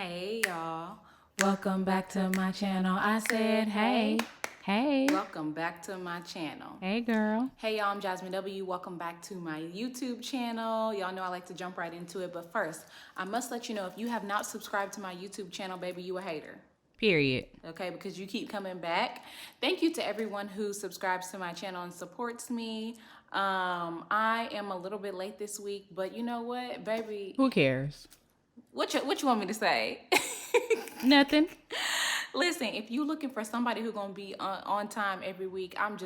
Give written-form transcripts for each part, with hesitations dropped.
Hey y'all, Welcome back to my channel. I said, hey. welcome back to my channel. Hey, girl. Hey y'all, I'm Jazmyn W. Welcome back to my YouTube channel. Y'all know I like to jump right into it, but first, I must let you know if you have not subscribed to my YouTube channel, baby, you a hater. Period. Okay, because you keep coming back. Thank you to everyone who subscribes to my channel and supports me. I am a little bit late this week, but you know what, baby? Who cares? What you want me to say? Nothing. Listen, if you looking for somebody who's gonna be on time every week, I'm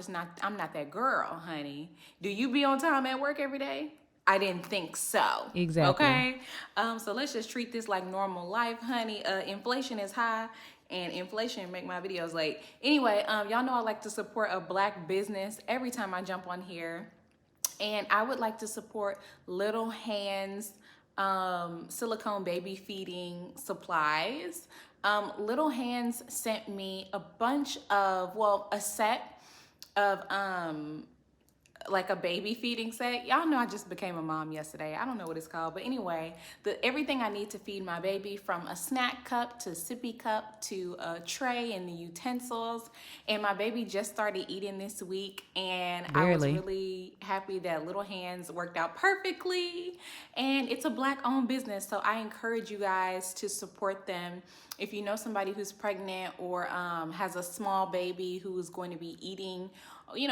not that girl, honey. Do you be on time at work every day? I didn't think so. Exactly. Okay. So let's just treat this like normal life, honey. Inflation is high, and inflation make my videos late. Anyway, y'all know I like to support a Black business every time I jump on here, and I would like to support Little Hands silicone baby feeding supplies. Little Hands sent me a bunch of, a set of like a baby feeding set. Y'all know I just became a mom yesterday. I don't know what it's called, but anyway, everything I need to feed my baby, from a snack cup to sippy cup to a tray and the utensils. And my baby just started eating this week, and I was really happy that Little Hands worked out perfectly. And it's a Black-owned business, so I encourage you guys to support them. If you know somebody who's pregnant or has a small baby who is going to be eating,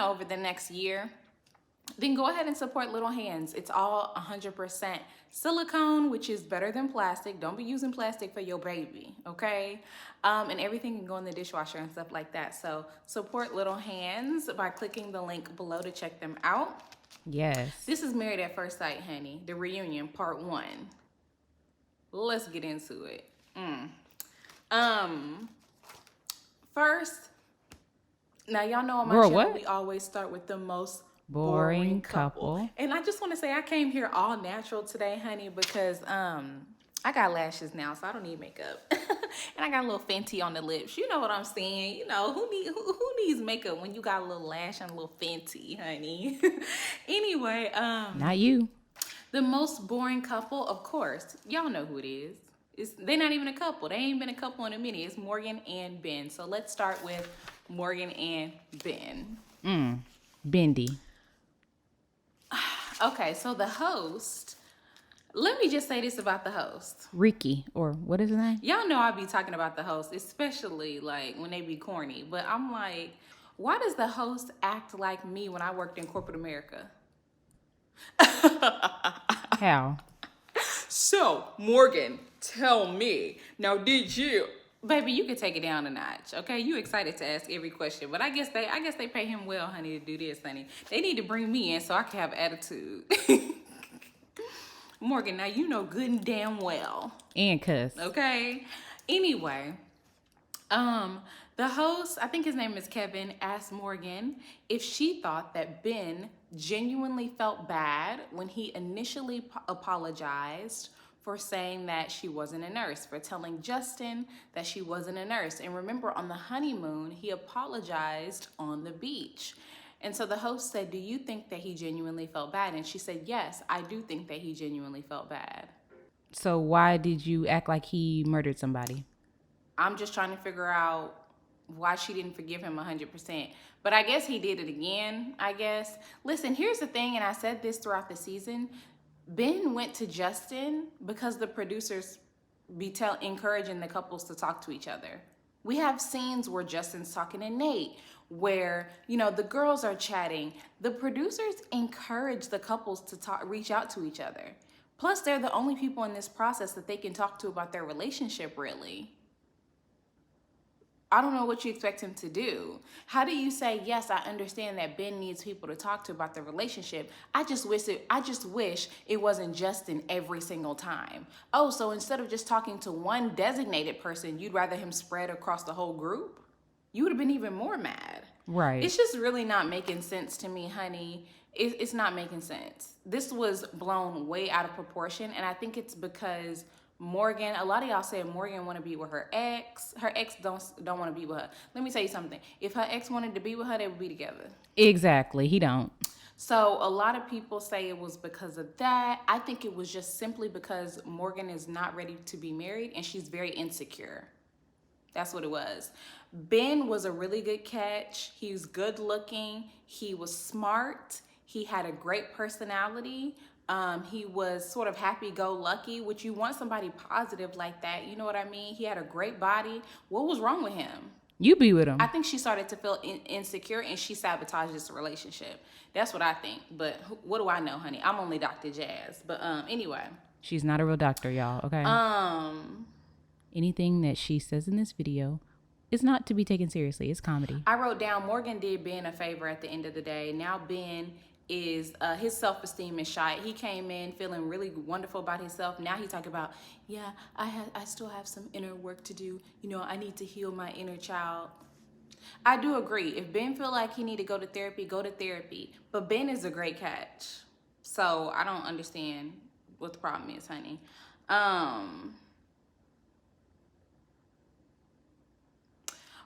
over the next year, then go ahead and support Little Hands. It's all 100% silicone, which is better than plastic. Don't be using plastic for your baby, okay? And everything can go in the dishwasher and stuff like that. So support Little Hands by clicking the link below to check them out. Yes. This is Married at First Sight, honey. The reunion, part 1. Let's get into it. First, now y'all know on my channel, we always start with the most boring couple. And I just want to say I came here all natural today, honey, because I got lashes now, so I don't need makeup. And I got a little Fenty on the lips. You know what I'm saying? You know, who needs makeup when you got a little lash and a little Fenty, honey? Anyway, not you. The most boring couple, of course, y'all know who it is. They're not even a couple. They ain't been a couple in a minute. It's Morgan and Binh. So let's start with Morgan and Binh. Bendy. Okay, so the host, let me just say this about the host. Ricky, or what is his name? Y'all know I be talking about the host, especially like when they be corny. But I'm like, why does the host act like me when I worked in corporate America? How? So, Morgan, tell me, now did you... Baby, you can take it down a notch, okay? You excited to ask every question, but I guess they pay him well, honey, to do this, honey. They need to bring me in so I can have attitude. Morgan, now you know good and damn well. And cuss. Okay? Anyway, the host, I think his name is Kevin, asked Morgan if she thought that Binh genuinely felt bad when he initially apologized for saying that she wasn't a nurse, for telling Justin that she wasn't a nurse. And remember, on the honeymoon, he apologized on the beach. And so the host said, do you think that he genuinely felt bad? And she said, yes, I do think that he genuinely felt bad. So why did you act like he murdered somebody? I'm just trying to figure out why she didn't forgive him 100%. But I guess he did it again, I guess. Listen, here's the thing, and I said this throughout the season. Binh went to Justin because the producers be encouraging the couples to talk to each other. We have scenes where Justin's talking to Nate, where, the girls are chatting. The producers encourage the couples to reach out to each other. Plus, they're the only people in this process that they can talk to about their relationship, really. I don't know what you expect him to do. How do you say, yes, I understand that Binh needs people to talk to about their relationship. I just wish it wasn't Justin every single time. Oh, so instead of just talking to one designated person, you'd rather him spread across the whole group? You would have been even more mad. Right. It's just really not making sense to me, honey. It's not making sense. This was blown way out of proportion, and I think it's because Morgan, a lot of y'all said Morgan want to be with her ex. Her ex don't want to be with her. Let me tell you something. If her ex wanted to be with her, they would be together. Exactly. He don't. So a lot of people say it was because of that. I think it was just simply because Morgan is not ready to be married and she's very insecure. That's what it was. Binh was a really good catch. He was good looking. He was smart. He had a great personality. He was sort of happy-go-lucky, which you want somebody positive like that. You know what I mean? He had a great body. What was wrong with him? You be with him. I think she started to feel insecure and she sabotaged this relationship. That's what I think. But what do I know, honey? I'm only Dr. Jazz. But anyway. She's not a real doctor, y'all, okay? Anything that she says in this video is not to be taken seriously. It's comedy. I wrote down Morgan did Binh a favor at the end of the day. Now Binh is his self-esteem is shot. He came in feeling really wonderful about himself. Now he's talking about, yeah, I still have some inner work to do. You know, I need to heal my inner child. I do agree. If Binh feel like he need to go to therapy, go to therapy. But Binh is a great catch. So I don't understand what the problem is, honey.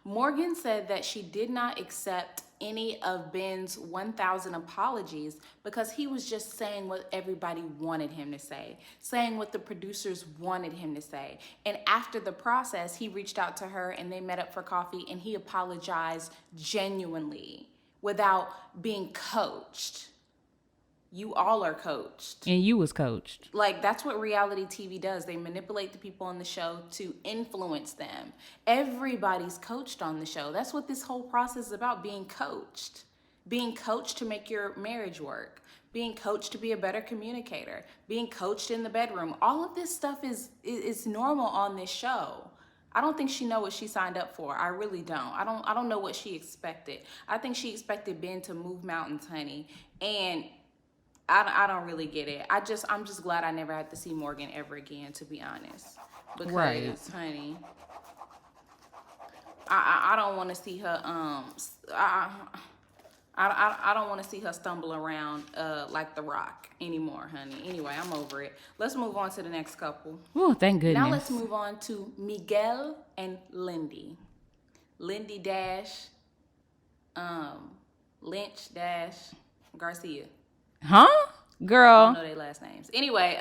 Morgan said that she did not accept any of Ben's 1,000 apologies because he was just saying what everybody wanted him to say, saying what the producers wanted him to say. And after the process, he reached out to her and they met up for coffee and he apologized genuinely without being coached. You all are coached. And you was coached. Like, that's what reality TV does. They manipulate the people on the show to influence them. Everybody's coached on the show. That's what this whole process is about, being coached. Being coached to make your marriage work. Being coached to be a better communicator. Being coached in the bedroom. All of this stuff is normal on this show. I don't think she know what she signed up for. I really don't. I don't know what she expected. I think she expected Binh to move mountains, honey. And I don't really get it. I'm just glad I never had to see Morgan ever again, to be honest. Because, right, honey, I don't want to see her. I don't want to see her stumble around like The Rock anymore, honey. Anyway, I'm over it. Let's move on to the next couple. Oh, thank goodness. Now let's move on to Miguel and Lindy. Lindy dash Lynch dash Garcia. Huh? Girl. I don't know their last names. Anyway,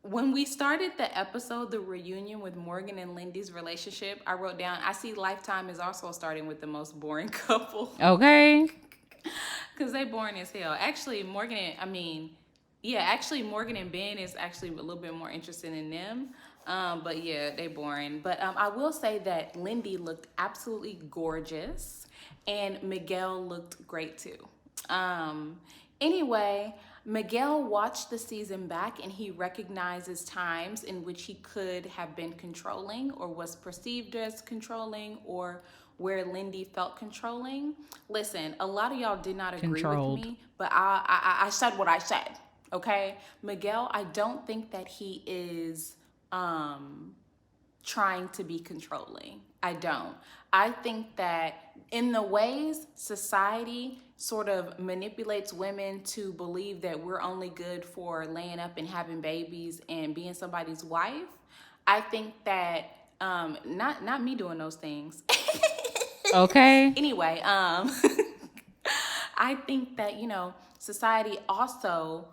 when we started the episode, the reunion with Morgan and Lindy's relationship, I wrote down, I see Lifetime is also starting with the most boring couple. Okay. Because they boring as hell. Actually, Morgan and Binh is actually a little bit more interested in them. But yeah, they boring. But I will say that Lindy looked absolutely gorgeous and Miguel looked great too. Anyway, Miguel watched the season back and he recognizes times in which he could have been controlling or was perceived as controlling or where Lindy felt controlling. Listen, a lot of y'all did not agree with me, but I said what I said, okay? Miguel, I don't think that he is trying to be controlling. I don't. I think that in the ways society sort of manipulates women to believe that we're only good for laying up and having babies and being somebody's wife, I think that not me doing those things. Okay. Anyway, I think that, you know, society also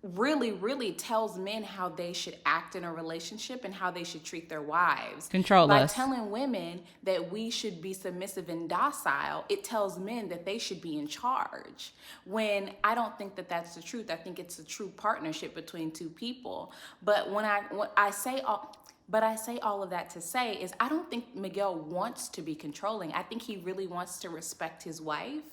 really tells men how they should act in a relationship and how they should treat their wives. Control us. By telling women that we should be submissive and docile, it tells men that they should be in charge. When I don't think that that's the truth. I think it's a true partnership between two people. But when I say all of that to say is I don't think Miguel wants to be controlling. I think he really wants to respect his wife.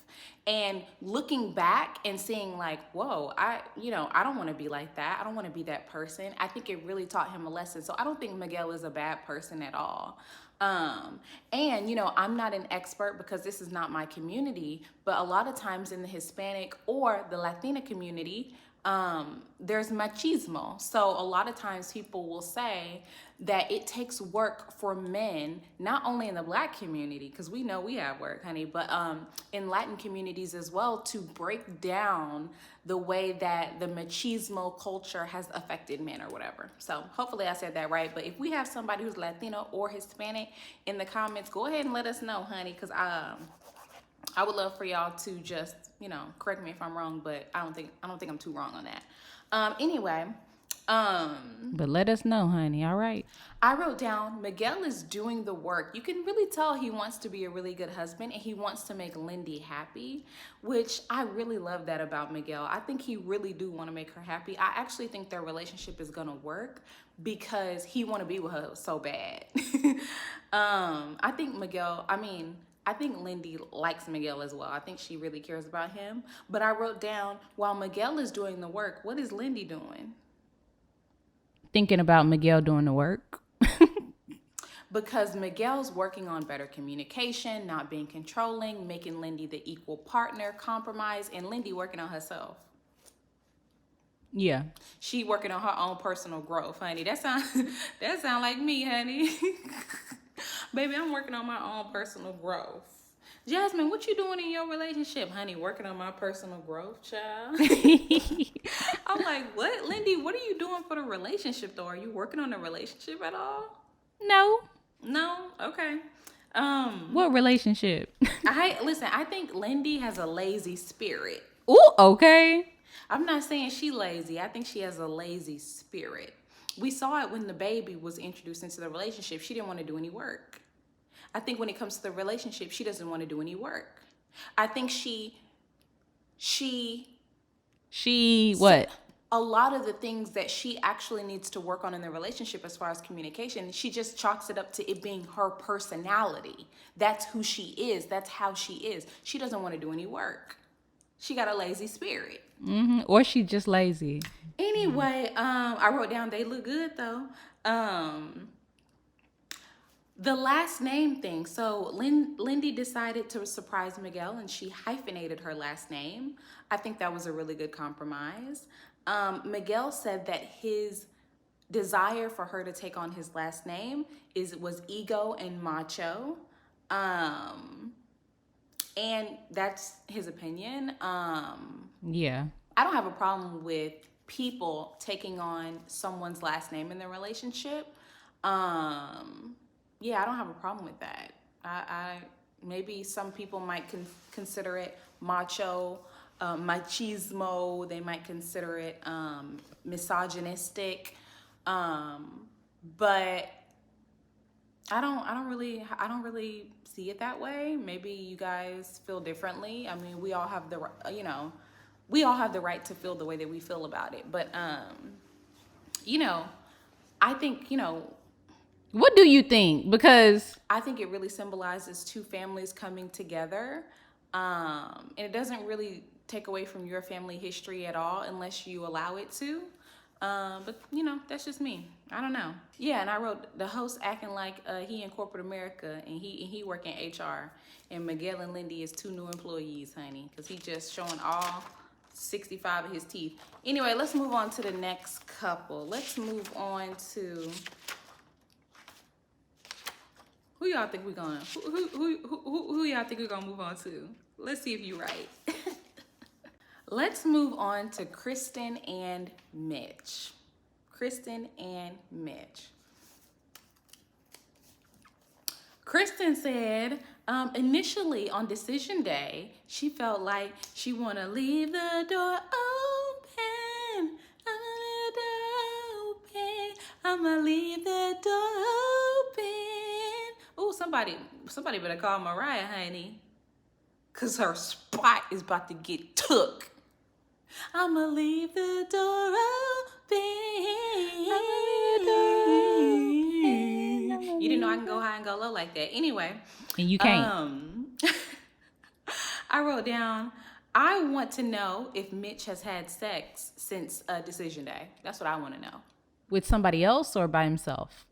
And looking back and seeing like, whoa, I don't want to be like that. I don't want to be that person. I think it really taught him a lesson. So I don't think Miguel is a bad person at all. And, you know, I'm not an expert because this is not my community, but a lot of times in the Hispanic or the Latina community, there's machismo. So a lot of times people will say that it takes work for men, not only in the Black community, because we know we have work, honey, but in Latin communities as well, to break down the way that the machismo culture has affected men or whatever. So hopefully I said that right. But if we have somebody who's Latino or Hispanic in the comments, go ahead and let us know, honey, because I would love for y'all to just, correct me if I'm wrong, but I don't think I'm too wrong on that. Anyway, But let us know, honey. All right. I wrote down Miguel is doing the work. You can really tell he wants to be a really good husband and he wants to make Lindy happy, which I really love that about Miguel. I think he really do want to make her happy. I actually think their relationship is going to work because he want to be with her so bad. I think Lindy likes Miguel as well. I think she really cares about him. But I wrote down, while Miguel is doing the work, what is Lindy doing? Thinking about Miguel doing the work. Because Miguel's working on better communication, not being controlling, making Lindy the equal partner, compromise, and Lindy working on herself. Yeah. She working on her own personal growth, honey. That sound like me, honey. Baby, I'm working on my own personal growth. Jazmyn, what you doing in your relationship? Honey, working on my personal growth, child. I'm like, what? Lindy, what are you doing for the relationship, though? Are you working on the relationship at all? No. No? Okay. What relationship? I think Lindy has a lazy spirit. Ooh, okay. I'm not saying she lazy. I think she has a lazy spirit. We saw it when the baby was introduced into the relationship. She didn't want to do any work. I think when it comes to the relationship, she doesn't want to do any work. I think she what? A lot of the things that she actually needs to work on in the relationship as far as communication, she just chalks it up to it being her personality. That's who she is. That's how she is. She doesn't want to do any work. She got a lazy spirit. Mm-hmm. Or she just lazy. Anyway, I wrote down they look good though. The last name thing. So Lindy decided to surprise Miguel and she hyphenated her last name. I think that was a really good compromise. Miguel said that his desire for her to take on his last name was ego and macho. And that's his opinion. Yeah. I don't have a problem with people taking on someone's last name in their relationship. Yeah, I don't have a problem with that. I maybe some people might consider it macho, machismo. They might consider it misogynistic, but I don't really see it that way. Maybe you guys feel differently. I mean, we all have the right to feel the way that we feel about it. But I think What do you think? Because I think it really symbolizes two families coming together. And it doesn't really take away from your family history at all unless you allow it to. But that's just me. I don't know. Yeah, and I wrote the host acting like he in corporate America and he work in HR, and Miguel and Lindy is two new employees, honey, because he just showing all 65 of his teeth. Anyway, let's move on to the next couple. Let's move on to who y'all think we're gonna who y'all think we're gonna move on to? Let's see if you're right. Let's move on to Krysten and Mitch. Krysten and Mitch. Krysten said, initially on decision day, she felt like she want to leave the door open. I'm going to leave the door open. Oh, somebody better call Mariah, honey. Because her spot is about to get took. I'ma leave the door open. You didn't know I can go high and go low like that. Anyway. And you can't. I wrote down, I want to know if Mitch has had sex since decision day. That's what I want to know. With somebody else or by himself?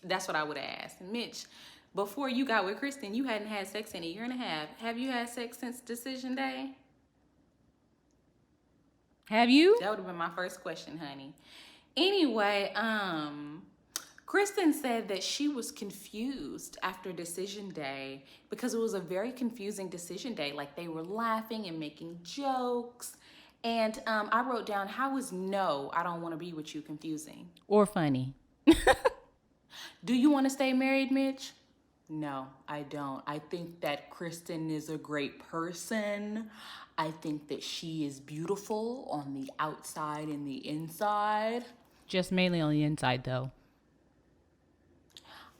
That's what I would have asked. Mitch, before you got with Krysten, you hadn't had sex in a year and a half. Have you had sex since decision day? Have you? That would have been my first question, honey. Anyway, Krysten said that she was confused after decision day because it was a very confusing decision day. Like they were laughing and making jokes. And I wrote down, how is no, I don't want to be with you confusing? Or funny? Do you want to stay married, Mitch? No, I don't. I think that Krysten is a great person. I think that she is beautiful on the outside and the inside. Just mainly on the inside, though.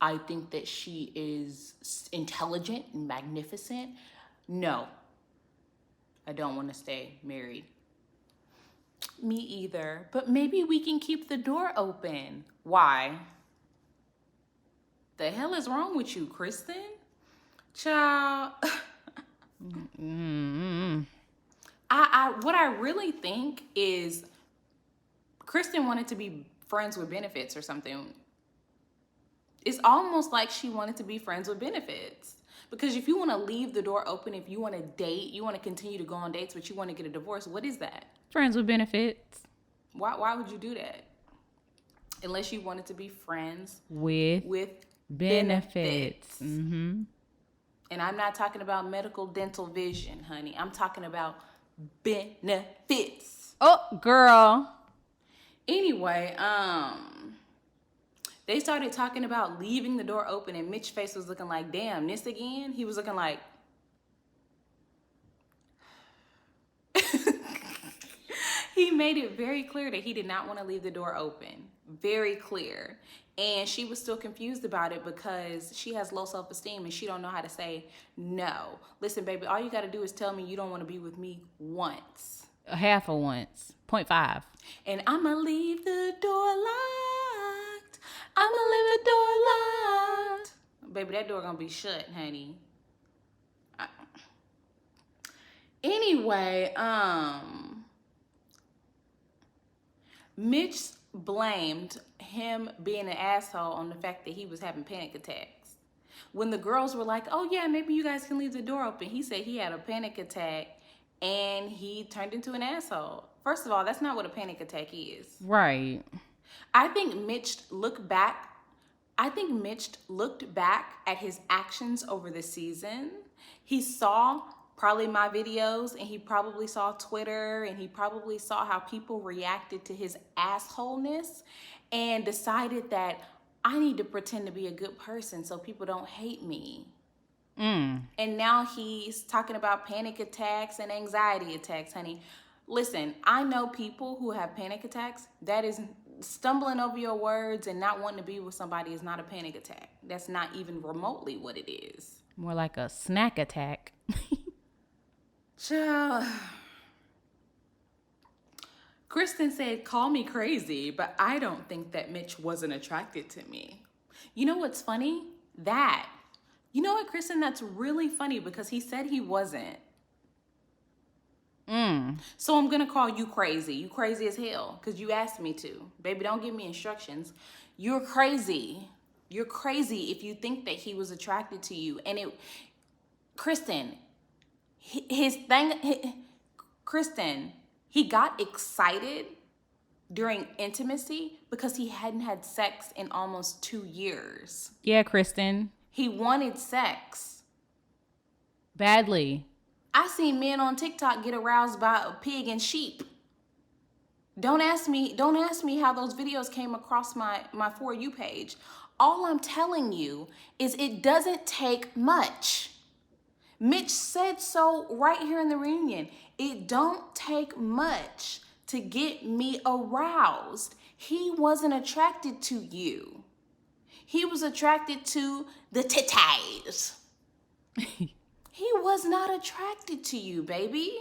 I think that she is intelligent and magnificent. No, I don't want to stay married. Me either. But maybe we can keep the door open. Why? The hell is wrong with you, Krysten? Child. What I really think is Krysten wanted to be friends with benefits or something. It's almost like she wanted to be friends with benefits. Because if you want to leave the door open, if you want to date, you want to continue to go on dates, but you want to get a divorce, what is that? Friends with benefits. Why would you do that? Unless you wanted to be friends With benefits. Mm-hmm. And I'm not talking about medical, dental, vision, honey. I'm talking about benefits. Oh, girl. Anyway, they started talking about leaving the door open, and Mitch's face was looking like, damn, this again? He was looking like... He made it very clear that he did not want to leave the door open. Very clear. And she was still confused about it because she has low self-esteem and she don't know how to say no. Listen, baby, all you got to do is tell me you don't want to be with me once. A half of once. 0.5. And I'ma leave the door locked. I'ma leave the door locked. Baby, that door gonna be shut, honey. Anyway, Mitch blamed him being an asshole on the fact that he was having panic attacks. When the girls were like, oh yeah, maybe you guys can leave the door open, he said he had a panic attack and he turned into an asshole. First of all, that's not what a panic attack is. Right. I think Mitch looked back at his actions over the season. He saw probably my videos, and he probably saw Twitter, and he probably saw how people reacted to his assholeness and decided that I need to pretend to be a good person so people don't hate me. And now he's talking about panic attacks and anxiety attacks, honey. Listen, I know people who have panic attacks. That is stumbling over your words and not wanting to be with somebody is not a panic attack. That's not even remotely what it is. More like a snack attack. Child. Krysten said, call me crazy, but I don't think that Mitch wasn't attracted to me. You know what's funny? You know what, Krysten? That's really funny because he said he wasn't. So I'm going to call you crazy. You crazy as hell because you asked me to. Baby, don't give me instructions. You're crazy. You're crazy if you think that he was attracted to you. And Krysten, Krysten, he got excited during intimacy because he hadn't had sex in almost 2 years. Yeah, Krysten. He wanted sex. Badly. I seen men on TikTok get aroused by a pig and sheep. Don't ask me how those videos came across my For You page. All I'm telling you is it doesn't take much. Mitch said so right here in the reunion. It don't take much to get me aroused. He wasn't attracted to you. He was attracted to the titties. He was not attracted to you, baby.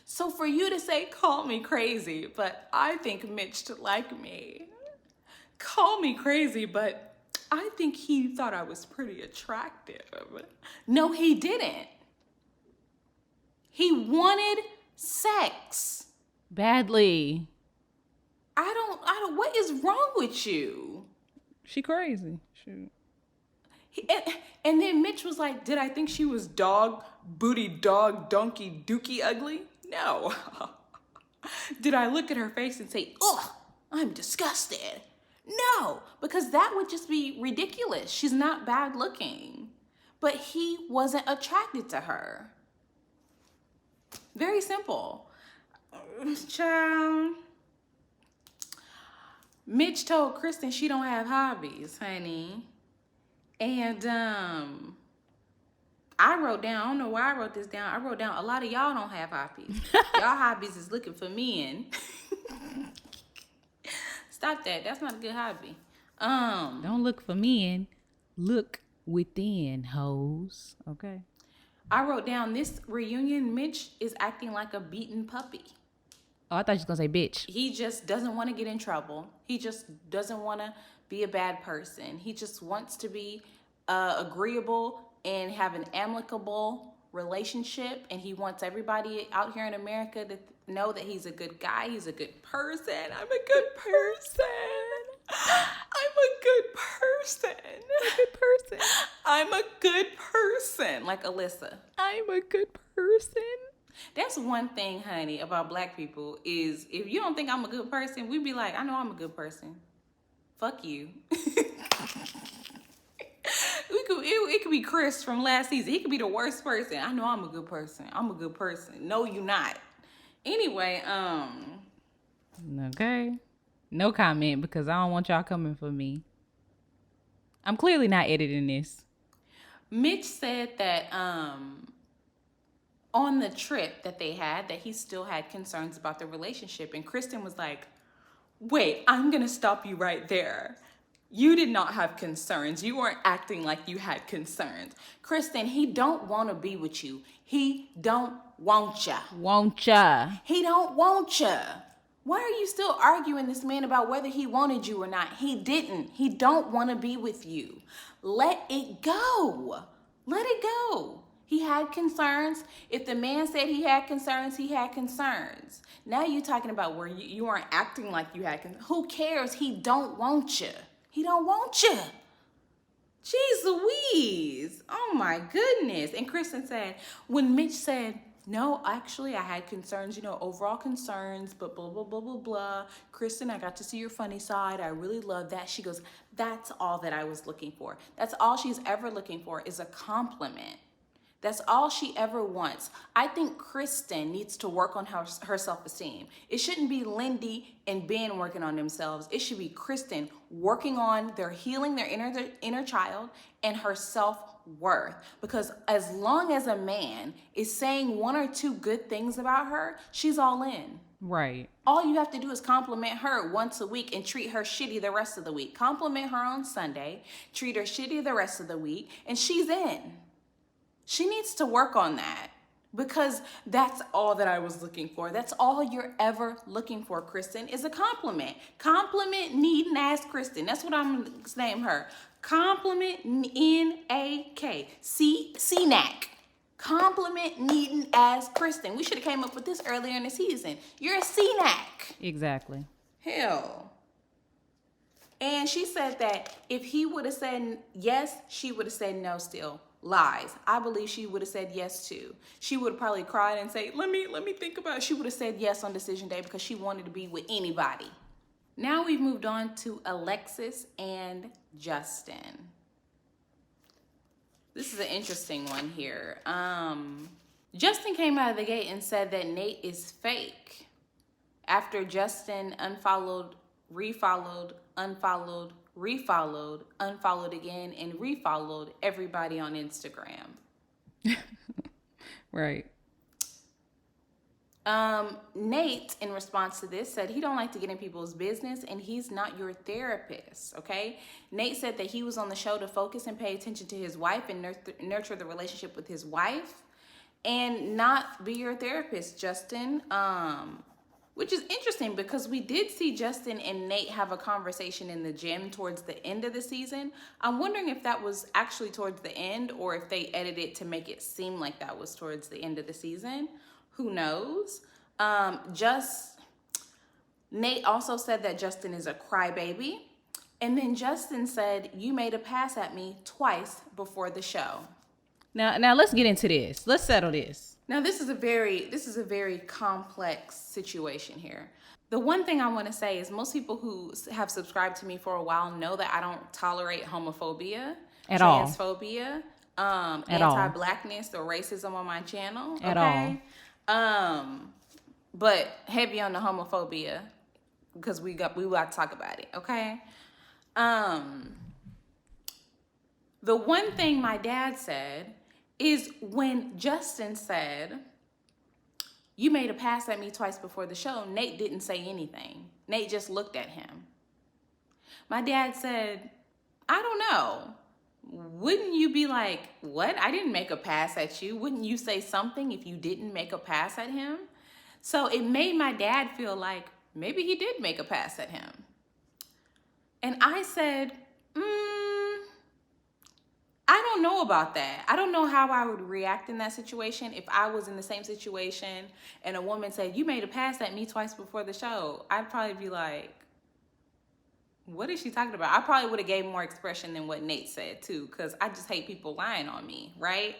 So for you to say, call me crazy, but I think Mitch liked me. Call me crazy, but I think he thought I was pretty attractive. No, he didn't. He wanted sex. Badly. I don't, what is wrong with you? She crazy. Shoot. And then Mitch was like, did I think she was dog, booty, dog, donkey, dookie, ugly? No. Did I look at her face and say, ugh, I'm disgusted? No, because that would just be ridiculous. She's not bad looking. But he wasn't attracted to her. Very simple. Child. Mitch told Krysten she don't have hobbies, honey. And I wrote down, I don't know why I wrote this down. I wrote down, a lot of y'all don't have hobbies. Y'all hobbies is looking for men. Stop that. That's not a good hobby. Don't look for men. Look within, hoes. Okay. I wrote down, this reunion, Mitch is acting like a beaten puppy. Oh, I thought you was gonna say bitch. He just doesn't want to get in trouble. He just doesn't want to be a bad person. He just wants to be agreeable and have an amicable relationship. And he wants everybody out here in America to know that he's a good guy. He's a good person. I'm a good person. I'm a good person. A good person. I'm a good person. Like Alyssa. I'm a good person. That's one thing, honey, about black people is if you don't think I'm a good person, we be like, I know I'm a good person. Fuck you. It could be Chris from last season. He could be the worst person. I know I'm a good person. I'm a good person. No, you not. Anyway, Okay. No comment because I don't want y'all coming for me. I'm clearly not editing this. Mitch said that on the trip that they had, that he still had concerns about the relationship. And Krysten was like, wait, I'm going to stop you right there. You did not have concerns. You weren't acting like you had concerns. Krysten, he don't want to be with you. He don't want ya. Won't ya? He don't want ya. Why are you still arguing this man about whether he wanted you or not? He didn't. He don't want to be with you. Let it go. Let it go. He had concerns. If the man said he had concerns, he had concerns. Now you're talking about where you aren't acting like you had concerns. Who cares? He don't want you. He don't want you. Jeez Louise. Oh my goodness. And Krysten said, when Mitch said, no, actually, I had concerns, overall concerns, but blah, blah, blah, blah, blah. Krysten, I got to see your funny side. I really love that. She goes, that's all that I was looking for. That's all she's ever looking for is a compliment. That's all she ever wants. I think Krysten needs to work on her self-esteem. It shouldn't be Lindy and Binh working on themselves. It should be Krysten working on their healing their inner child and her self-worth. Because as long as a man is saying one or two good things about her, she's all in. Right. All you have to do is compliment her once a week and treat her shitty the rest of the week. Compliment her on Sunday, treat her shitty the rest of the week, and she's in. She needs to work on that because that's all that I was looking for. That's all you're ever looking for, Krysten, is a compliment. Compliment needing ass Krysten. That's what I'm going to name her. Compliment N-A-K. C-N-A-C. Compliment needing ass Krysten. We should have came up with this earlier in the season. You're a C-N-A-C. Exactly. Hell. And she said that if he would have said yes, she would have said no still. Lies. I believe she would have said yes too. She would have probably cried and say, let me think about it. She would have said yes on decision day because she wanted to be with anybody. Now we've moved on to Alexis and Justin. This is an interesting one here. Justin came out of the gate and said that Nate is fake after Justin unfollowed, refollowed, unfollowed, refollowed, unfollowed again, and refollowed everybody on Instagram. Right. Nate, in response to this, said he don't like to get in people's business and he's not your therapist, okay? Nate said that he was on the show to focus and pay attention to his wife and nurture the relationship with his wife and not be your therapist, Justin. Which is interesting because we did see Justin and Nate have a conversation in the gym towards the end of the season. I'm wondering if that was actually towards the end or if they edited it to make it seem like that was towards the end of the season. Who knows? Nate also said that Justin is a crybaby. And then Justin said, you made a pass at me twice before the show. Now let's get into this. Let's settle this. Now, this is a very complex situation here. The one thing I want to say is most people who have subscribed to me for a while know that I don't tolerate homophobia, at all, transphobia, anti-blackness or racism on my channel. At all. But heavy on the homophobia because we got to talk about it. Okay. The The one thing my dad said is when Justin said, "You made a pass at me twice before the show," Nate didn't say anything. Nate just looked at him. My dad said, "I don't know. Wouldn't you be like, what? I didn't make a pass at you. Wouldn't you say something if you didn't make a pass at him?" So it made my dad feel like maybe he did make a pass at him. And I said, I don't know about that. I don't know how I would react in that situation. If I was in the same situation and a woman said, "You made a pass at me twice before the show," I'd probably be like, what is she talking about? I probably would have gave more expression than what Nate said too, because I just hate people lying on me, right?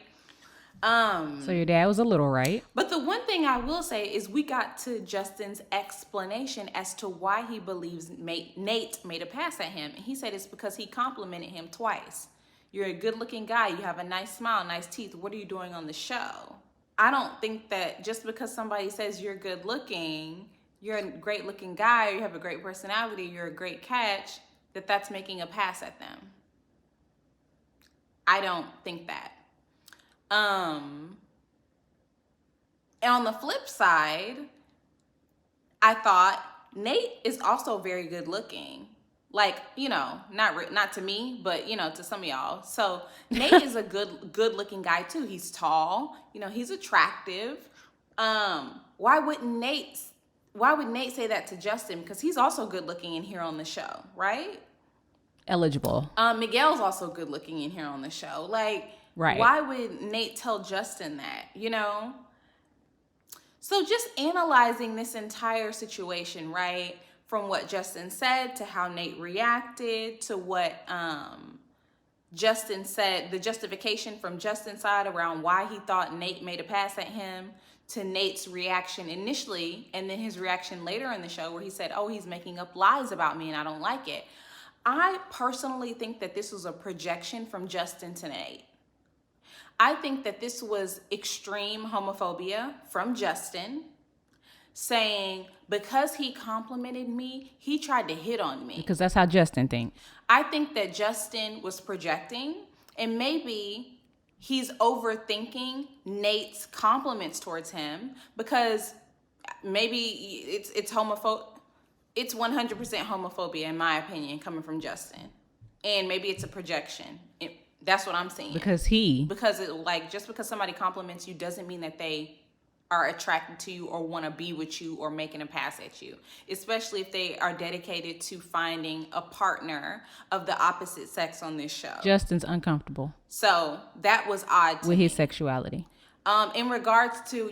So your dad was a little right. But the one thing I will say is we got to Justin's explanation as to why he believes Nate made a pass at him. And he said it's because he complimented him twice. "You're a good looking guy. You have a nice smile, nice teeth. What are you doing on the show?" I don't think that just because somebody says you're good looking, you're a great looking guy, or you have a great personality, you're a great catch, that's making a pass at them. I don't think that. And on the flip side, I thought Nate is also very good looking. Like, not to me, but, to some of y'all. So Nate is a good looking guy too. He's tall, he's attractive. Why would Nate say that to Justin? Because he's also good looking in here on the show, right? Eligible. Miguel's also good looking in here on the show. Like, right. Why would Nate tell Justin that, So just analyzing this entire situation, right? From what Justin said to how Nate reacted to what Justin said, the justification from Justin's side around why he thought Nate made a pass at him, to Nate's reaction initially, and then his reaction later in the show where he said, "Oh, he's making up lies about me and I don't like it." I personally think that this was a projection from Justin to Nate. I think that this was extreme homophobia from Justin, saying because he complimented me, he tried to hit on me. Because that's how Justin thinks. I think that Justin was projecting, and maybe he's overthinking Nate's compliments towards him, because maybe it's It's 100% homophobia, in my opinion, coming from Justin. And maybe it's a projection. That's what I'm saying. Because just because somebody compliments you doesn't mean that they are attracted to you or want to be with you or making a pass at you, especially if they are dedicated to finding a partner of the opposite sex on this show. Justin's uncomfortable. So that was odd to me. With his sexuality. In regards to,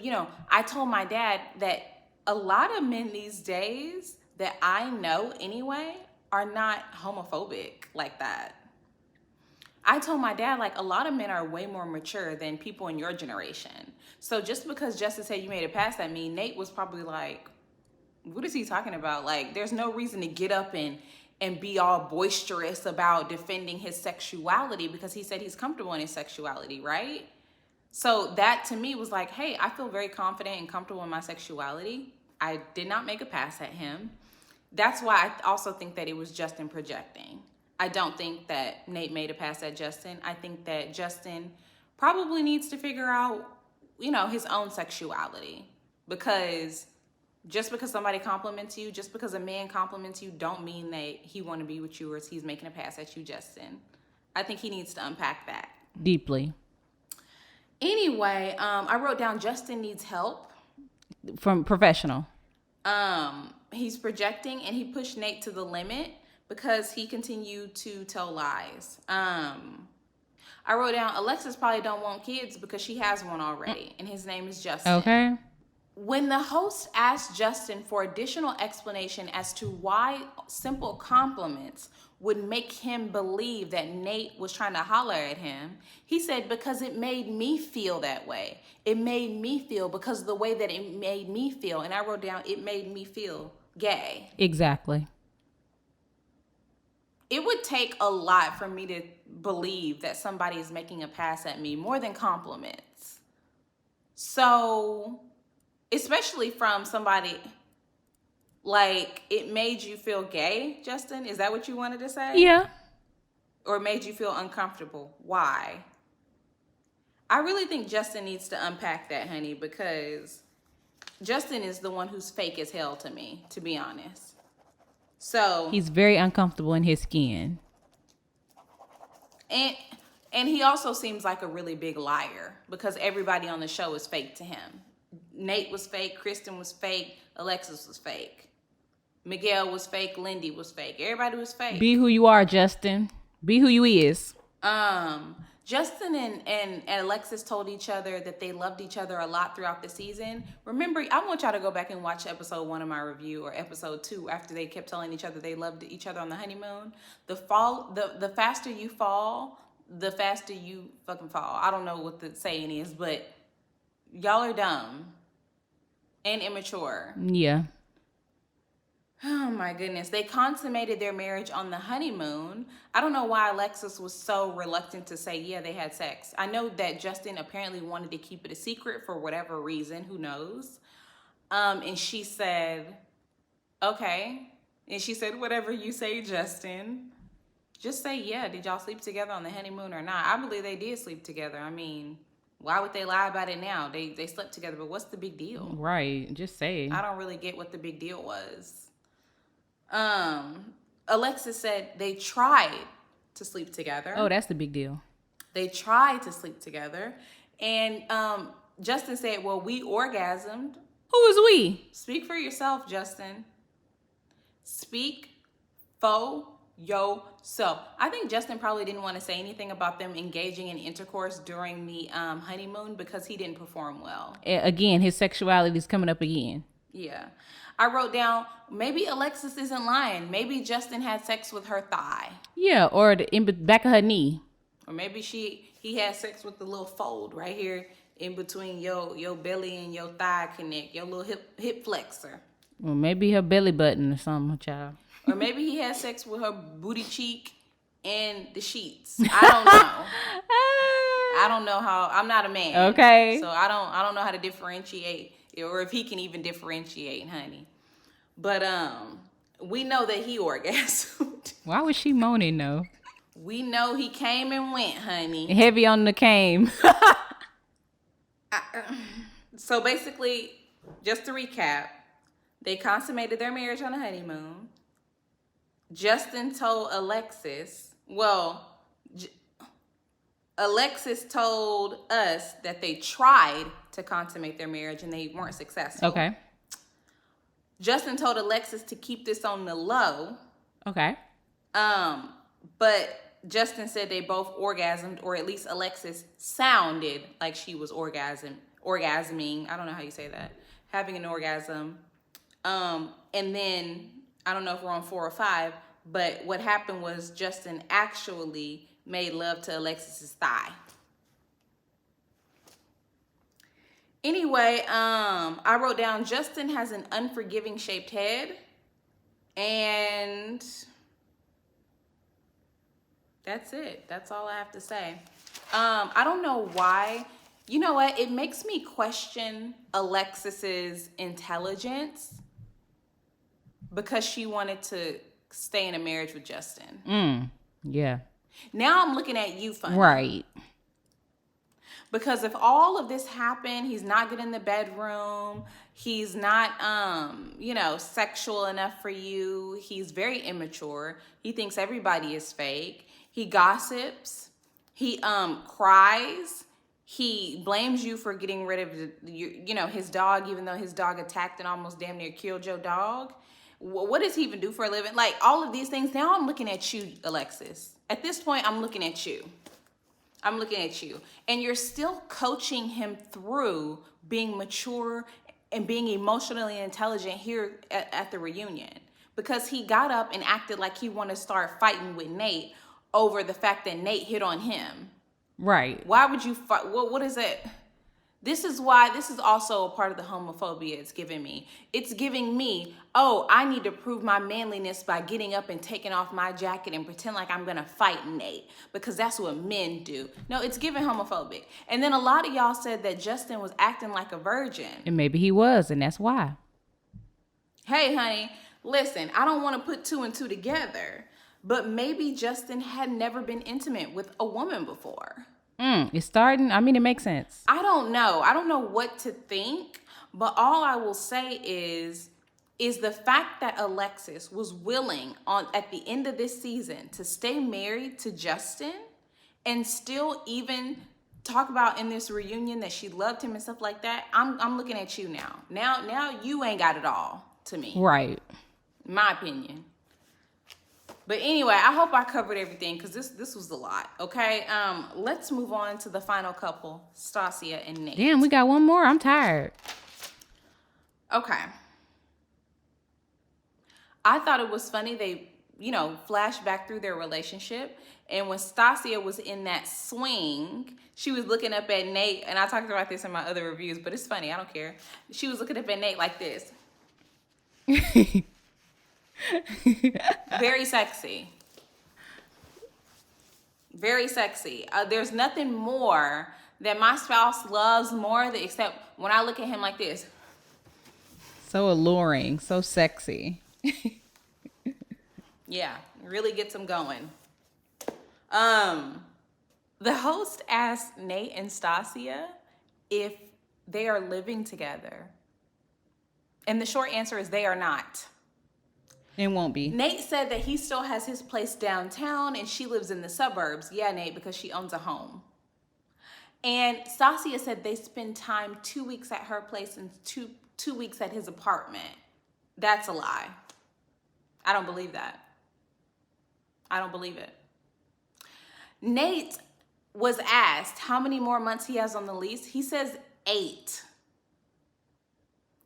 I told my dad that a lot of men these days that I know anyway are not homophobic like that. I told my dad, like, a lot of men are way more mature than people in your generation. So just because Justin said you made a pass at me, Nate was probably like, what is he talking about? Like, there's no reason to get up and be all boisterous about defending his sexuality, because he said he's comfortable in his sexuality, right? So that to me was like, hey, I feel very confident and comfortable in my sexuality. I did not make a pass at him. That's why I also think that it was Justin projecting. I don't think that Nate made a pass at Justin. I think that Justin probably needs to figure out, his own sexuality. Because just because somebody compliments you, just because a man compliments you, don't mean that he want to be with you or he's making a pass at you, Justin. I think he needs to unpack that. Deeply. Anyway, I wrote down Justin needs help. From professional. He's projecting, and he pushed Nate to the limit because he continued to tell lies. I wrote down Alexis probably don't want kids because she has one already, and his name is Justin. Okay. When the host asked Justin for additional explanation as to why simple compliments would make him believe that Nate was trying to holler at him, he said, because it made me feel that way. It made me feel because of the way that it made me feel. And I wrote down, it made me feel gay. Exactly. It would take a lot for me to believe that somebody is making a pass at me more than compliments. So, especially from somebody, like, it made you feel gay, Justin? Is that what you wanted to say? Yeah. or made you feel uncomfortable? Why? I really think Justin needs to unpack that, honey, because Justin is the one who's fake as hell to me, to be honest. So he's very uncomfortable in his skin. And he also seems like a really big liar because everybody on the show is fake to him. Nate was fake, Krysten was fake, Alexis was fake. Miguel was fake, Lindy was fake. Everybody was fake. Be who you are, Justin. Be who you is. Justin and Alexis told each other that they loved each other a lot throughout the season. Remember, I want y'all to go back and watch episode 1 of my review or episode 2 after they kept telling each other they loved each other on the honeymoon. The faster you fall, the faster you fucking fall. I don't know what the saying is, but y'all are dumb and immature. Yeah. Oh my goodness. They consummated their marriage on the honeymoon. I don't know why Alexis was so reluctant to say, yeah, they had sex. I know that Justin apparently wanted to keep it a secret for whatever reason. Who knows? And she said, okay. And she said, whatever you say, Justin. Just say, yeah, did y'all sleep together on the honeymoon or not? I believe they did sleep together. I mean, why would they lie about it now? They slept together, but what's the big deal? Right. Just say. I don't really get what the big deal was. Alexis said they tried to sleep together. Oh, that's the big deal. They tried to sleep together. And Justin said, well, we orgasmed. Who is we? Speak for yourself, Justin. Speak for yourself. I think Justin probably didn't want to say anything about them engaging in intercourse during the honeymoon because he didn't perform well. Again, his sexuality is coming up again. Yeah. I wrote down, maybe Alexis isn't lying. Maybe Justin had sex with her thigh. Yeah, or in the back of her knee. Or maybe he had sex with the little fold right here in between your belly and your thigh connect, your little hip flexor. Or maybe her belly button or something, child. Or maybe he had sex with her booty cheek and the sheets. I don't know. I don't know how. I'm not a man. Okay. So I don't know how to differentiate, or if he can even differentiate, honey. But we know that he orgasmed. Why was she moaning though? We know he came and went, honey. Heavy on the came. So basically, just to recap, they consummated their marriage on a honeymoon. Justin told Alexis, Alexis told us that they tried to consummate their marriage and they weren't successful. Okay. Justin told Alexis to keep this on the low. Okay. But Justin said they both orgasmed, or at least Alexis sounded like she was orgasming. I don't know how you say that. Having an orgasm. And then, I don't know if we're on 4 or 5, but what happened was Justin actually made love to Alexis's thigh. Anyway, I wrote down Justin has an unforgiving shaped head, and that's it. That's all I have to say. I don't know why. You know what? It makes me question Alexis's intelligence because she wanted to stay in a marriage with Justin. Yeah. Now I'm looking at you funny. Right. Because if all of this happened, he's not good in the bedroom, he's not, sexual enough for you, he's very immature, he thinks everybody is fake, he gossips, he cries, he blames you for getting rid of his dog, even though his dog attacked and almost damn near killed your dog. What does he even do for a living? Like, all of these things. Now I'm looking at you, Alexis. At this point, I'm looking at you. And you're still coaching him through being mature and being emotionally intelligent here at the reunion. Because he got up and acted like he wanted to start fighting with Nate over the fact that Nate hit on him. Right. Why would you fight? What is it? This is also a part of the homophobia it's giving me. It's giving me, I need to prove my manliness by getting up and taking off my jacket and pretend like I'm going to fight Nate because that's what men do. No, it's giving homophobic. And then a lot of y'all said that Justin was acting like a virgin. And maybe he was, and that's why. Hey, honey, listen, I don't want to put 2 and 2 together. But maybe Justin had never been intimate with a woman before. It's starting. I mean, it makes sense. I don't know. I don't know what to think, but all I will say is the fact that Alexis was willing at the end of this season to stay married to Justin and still even talk about in this reunion that she loved him and stuff like that. I'm looking at you now. Now you ain't got it all to me. Right. My opinion. But anyway, I hope I covered everything because this was a lot. Okay. Let's move on to the final couple, Stacia and Nate. Damn, we got one more. I'm tired. Okay. I thought it was funny they, flashed back through their relationship. And when Stacia was in that swing, she was looking up at Nate. And I talked about this in my other reviews, but it's funny. I don't care. She was looking up at Nate like this. Very sexy. Very sexy. There's nothing more that my spouse loves more than except when I look at him like this. So alluring, so sexy. Yeah, really gets him going. The host asked Nate and Stacia if they are living together. And the short answer is they are not. It won't be. Nate said that he still has his place downtown and she lives in the suburbs. Yeah, Nate, because she owns a home. And Stacia said they spend time 2 weeks at her place and two weeks at his apartment. That's a lie. I don't believe that. I don't believe it. Nate was asked how many more months he has on the lease. He says 8.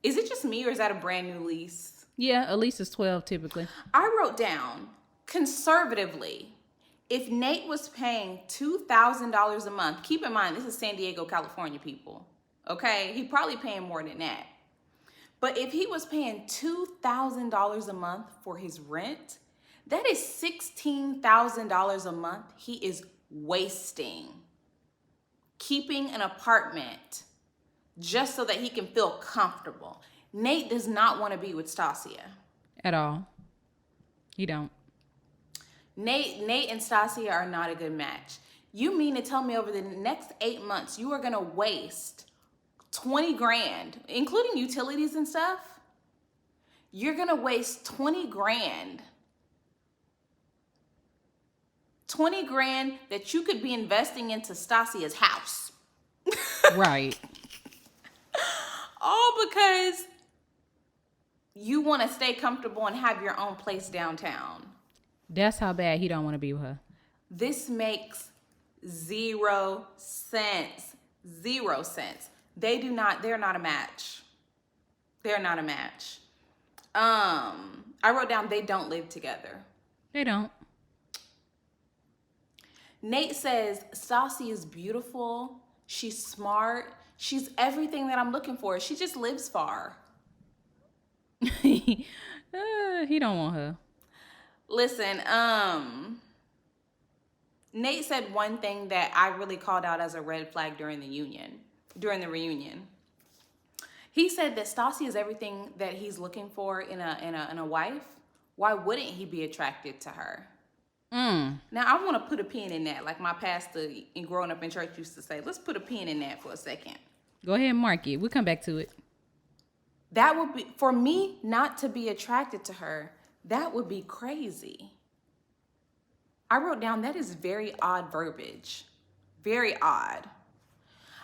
Is it just me or is that a brand new lease? Yeah, a lease is 12 typically. I wrote down, conservatively, if Nate was paying $2,000 a month, keep in mind, this is San Diego, California, people. Okay? He probably paying more than that. But if he was paying $2,000 a month for his rent, that is $16,000 a month he is wasting. Keeping an apartment just so that he can feel comfortable. Nate does not want to be with Stacia. At all. He don't. Nate and Stacia are not a good match. You mean to tell me over the next 8 months you are going to waste 20 grand, including utilities and stuff? You're going to waste 20 grand. 20 grand that you could be investing into Stacia's house. Right. All because you want to stay comfortable and have your own place downtown. That's how bad he don't want to be with her. This makes 0 sense. 0 sense. They're not a match. They're not a match. I wrote down they don't live together. They don't. Nate says Stacia is beautiful. She's smart. She's everything that I'm looking for. She just lives far. He don't want her. Listen, Nate said one thing that I really called out as a red flag during the reunion. He said that Stacia is everything that he's looking for in a wife. Why wouldn't he be attracted to her? Now, I want to put a pin in that, like my pastor in growing up in church used to say. Let's put a pin in that for a second. Go ahead and mark it. We'll come back to it. That would be, for me not to be attracted to her, that would be crazy. I wrote down that is very odd verbiage. Very odd.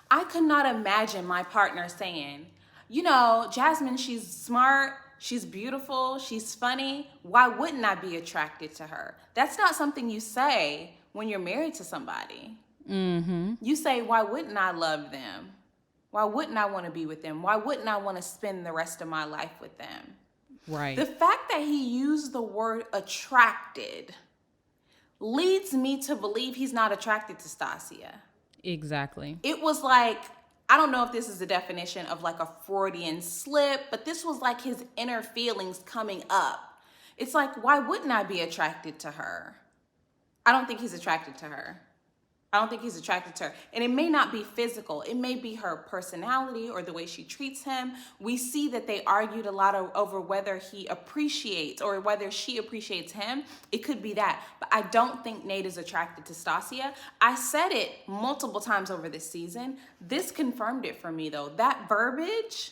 I could not imagine my partner saying, Jazmyn, she's smart, she's beautiful, she's funny. Why wouldn't I be attracted to her? That's not something you say when you're married to somebody. Mm-hmm. You say, why wouldn't I love them? Why wouldn't I want to be with them? Why wouldn't I want to spend the rest of my life with them? Right. The fact that he used the word attracted leads me to believe he's not attracted to Stacia. Exactly. It was like, I don't know if this is a definition of like a Freudian slip, but this was like his inner feelings coming up. It's like, why wouldn't I be attracted to her? I don't think he's attracted to her. I don't think he's attracted to her. And it may not be physical. It may be her personality or the way she treats him. We see that they argued a lot over whether he appreciates or whether she appreciates him. It could be that. But I don't think Nate is attracted to Stacia. I said it multiple times over this season. This confirmed it for me, though. That verbiage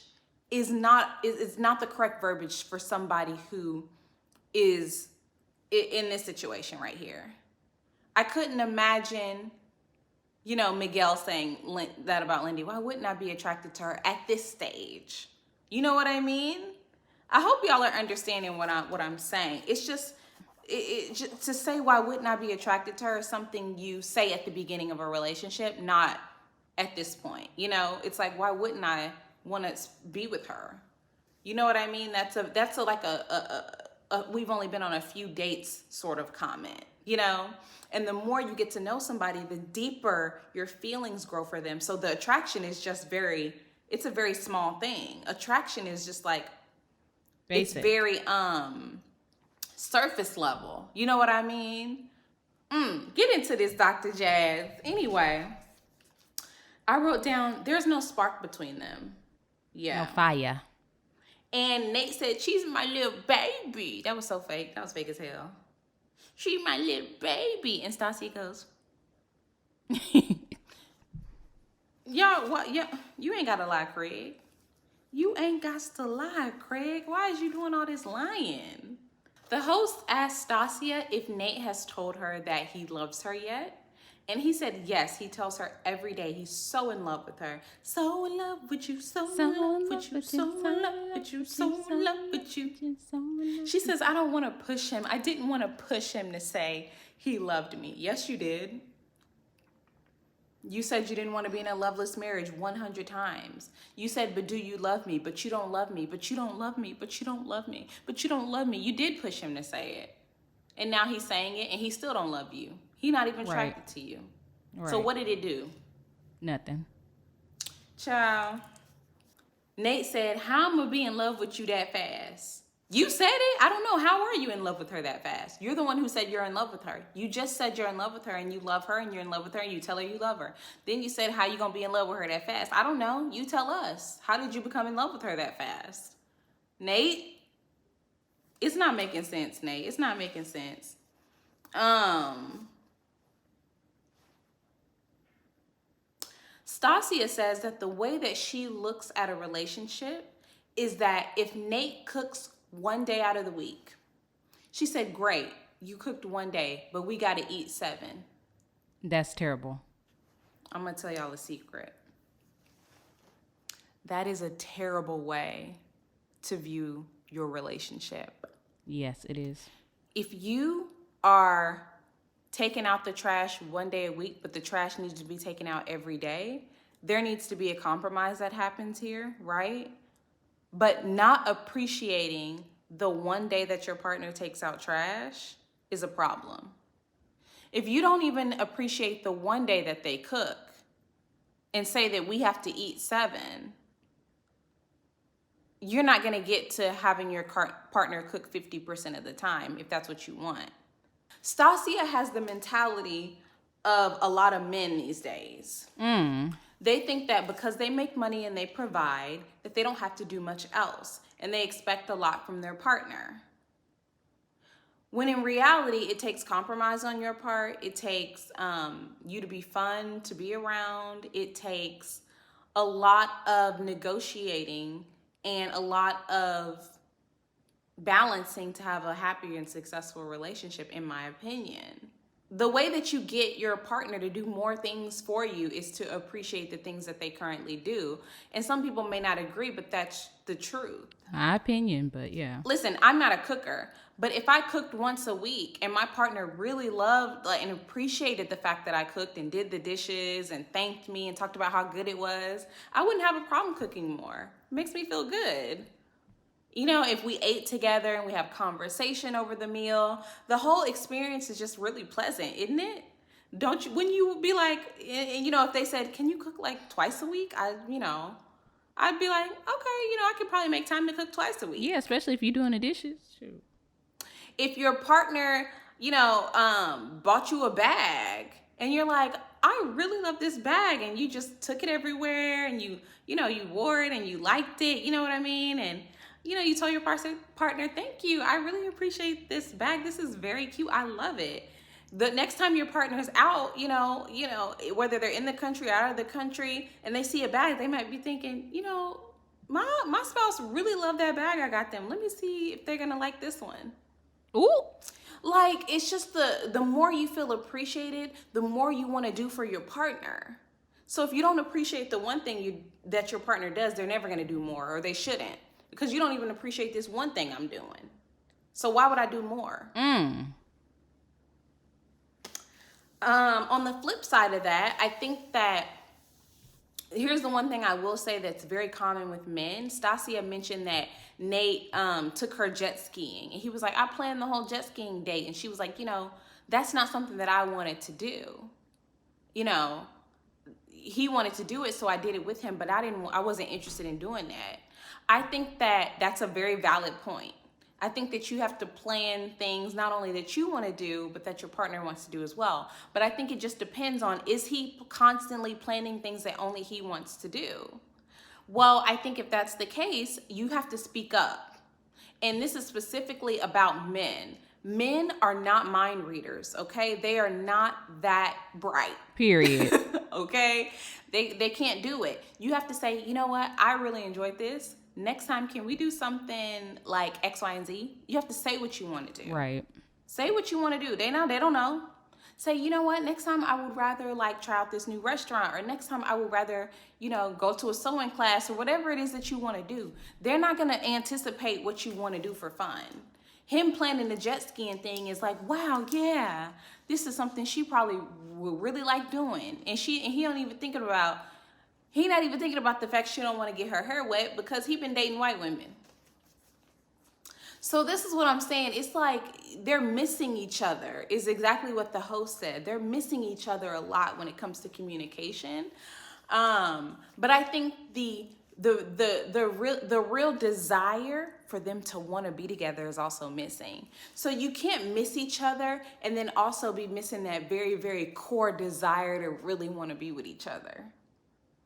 is not the correct verbiage for somebody who is in this situation right here. I couldn't imagine, Miguel saying that about Lindy. Why wouldn't I be attracted to her at this stage? You know what I mean? I hope y'all are understanding what I'm saying. It's just, just to say why wouldn't I be attracted to her is something you say at the beginning of a relationship, not at this point. It's like, why wouldn't I want to be with her? You know what I mean? That's like a we've only been on a few dates sort of comment, And the more you get to know somebody, the deeper your feelings grow for them. So the attraction is just it's a very small thing. Attraction is just like, basic. It's very surface level. You know what I mean? Get into this, Dr. Jazz. Anyway, I wrote down, there's no spark between them. Yeah. No fire. And Nate said, she's my little baby. That was so fake. That was fake as hell. She my little baby. And Stacia goes, y'all, what? Yeah, you ain't got to lie, Craig. You ain't got to lie, Craig. Why is you doing all this lying? The host asked Stacia if Nate has told her that he loves her yet. And he said yes. He tells her every day he's so in love with her. So in love with you, so in love with you, so in love with you, so in love with you. She says, I don't want to push him. I didn't want to push him to say he loved me. Yes, you did. You said you didn't want to be in a loveless marriage 100 times. You said, but do you love me? But you don't love me. But you don't love me. But you don't love me. But you don't love me. You did push him to say it. And now he's saying it and he still don't love you. He's not even attracted to you. Right. So what did it do? Nothing. Child. Nate said, how am I be in love with you that fast? You said it. I don't know. How are you in love with her that fast? You're the one who said you're in love with her. You just said you're in love with her and you love her and you're in love with her and you tell her you love her. Then you said, how you going to be in love with her that fast? I don't know. You tell us. How did you become in love with her that fast? Nate? It's not making sense, Nate. It's not making sense. Stacia says that the way that she looks at a relationship is that if Nate cooks one day out of the week, she said, great, you cooked one day, but we got to eat 7. That's terrible. I'm going to tell y'all a secret. That is a terrible way to view your relationship. Yes, it is. If you are taking out the trash one day a week, but the trash needs to be taken out every day, there needs to be a compromise that happens here, right? But not appreciating the one day that your partner takes out trash is a problem. If you don't even appreciate the one day that they cook and say that we have to eat 7, you're not going to get to having your partner cook 50% of the time if that's what you want. Stacia has the mentality of a lot of men these days. They think that because they make money and they provide, that they don't have to do much else. And they expect a lot from their partner. When in reality, it takes compromise on your part. It takes you to be fun, to be around. It takes a lot of negotiating and a lot of balancing to have a happy and successful relationship, in my opinion. The way that you get your partner to do more things for you is to appreciate the things that they currently do. And some people may not agree, but that's the truth. My opinion, but yeah. Listen, I'm not a cooker, but if I cooked once a week and my partner really loved and appreciated the fact that I cooked and did the dishes and thanked me and talked about how good it was, I wouldn't have a problem cooking more. It makes me feel good. You know, if we ate together and we have conversation over the meal, the whole experience is just really pleasant, isn't it? Don't you, when you be like, you know, if they said, can you cook like twice a week? I'd be like, okay, I could probably make time to cook twice a week. Yeah, especially if you're doing the dishes. Shoot. If your partner, bought you a bag and you're like, I really love this bag, and you just took it everywhere, and you wore it and you liked it, you know what I mean? And you told your partner, thank you, I really appreciate this bag, this is very cute, I love it. The next time your partner's out, whether they're in the country or out of the country, and they see a bag, they might be thinking, my spouse really loved that bag I got them. Let me see if they're gonna like this one. Ooh. Like, it's just the more you feel appreciated, the more you want to do for your partner. So if you don't appreciate the one thing that your partner does, they're never going to do more, or they shouldn't, because you don't even appreciate this one thing I'm doing. So why would I do more? On the flip side of that, I think that here's the one thing I will say that's very common with men. Stacia mentioned that Nate took her jet skiing, and he was like, I planned the whole jet skiing date, and she was like, that's not something that I wanted to do. He wanted to do it, so I did it with him, but I wasn't interested in doing that. I think that that's a very valid point. I think that you have to plan things not only that you want to do, but that your partner wants to do as well. But I think it just depends on, is he constantly planning things that only he wants to do? Well, I think if that's the case, you have to speak up. And this is specifically about men. Men are not mind readers, okay? They are not that bright. Period. Okay? They can't do it. You have to say, you know what? I really enjoyed this. Next time, can we do something like X, Y, and Z? You have to say what you want to do. Right. Say what you want to do. They don't know. Say, you know what? Next time I would rather try out this new restaurant, or next time I would rather, go to a sewing class, or whatever it is that you want to do. They're not going to anticipate what you want to do for fun. Him planning the jet skiing thing is like, wow, yeah, this is something she probably would really like doing. And he not even thinking about the fact she don't want to get her hair wet because he been dating white women. So this is what I'm saying. It's like they're missing each other, is exactly what the host said. They're missing each other a lot when it comes to communication. But I think the real desire for them to want to be together is also missing. So you can't miss each other and then also be missing that very, very core desire to really want to be with each other.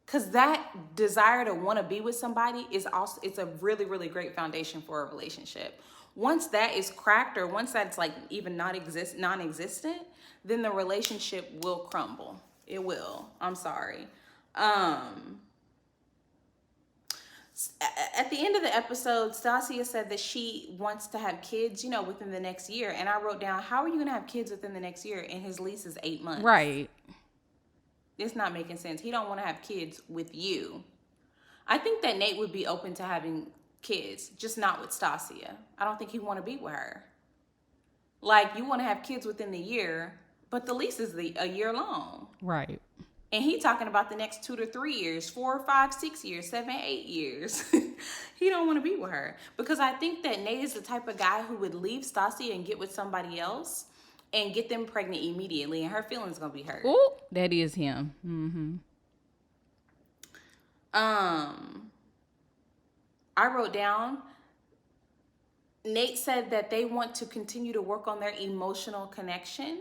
Because that desire to want to be with somebody it's a really, really great foundation for a relationship. Once that is cracked, or once that's even non-existent, then the relationship will crumble. It will. I'm sorry. At the end of the episode, Stacia said that she wants to have kids, within the next year. And I wrote down, how are you going to have kids within the next year? And his lease is 8 months. Right. It's not making sense. He don't want to have kids with you. I think that Nate would be open to having kids, just not with Stacia. I don't think he want to be with her. You want to have kids within the year, but the lease is a year long. Right. And he talking about the next 2 to 3 years, 4, 5, 6 years, 7, 8 years. He don't want to be with her. Because I think that Nate is the type of guy who would leave Stacia and get with somebody else and get them pregnant immediately, and her feelings gonna be hurt. Ooh, that is him. Mm-hmm. I wrote down, Nate said that they want to continue to work on their emotional connection.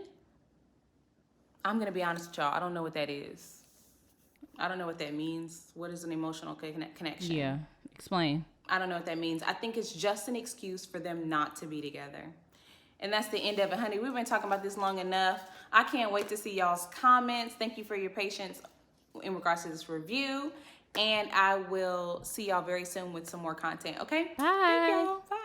I'm gonna be honest with y'all, I don't know what that is. I don't know what that means. What is an emotional connection? Yeah, explain. I don't know what that means. I think it's just an excuse for them not to be together. And that's the end of it, honey. We've been talking about this long enough. I can't wait to see y'all's comments. Thank you for your patience in regards to this review. And I will see y'all very soon with some more content, okay? Bye. Thank y'all. Bye.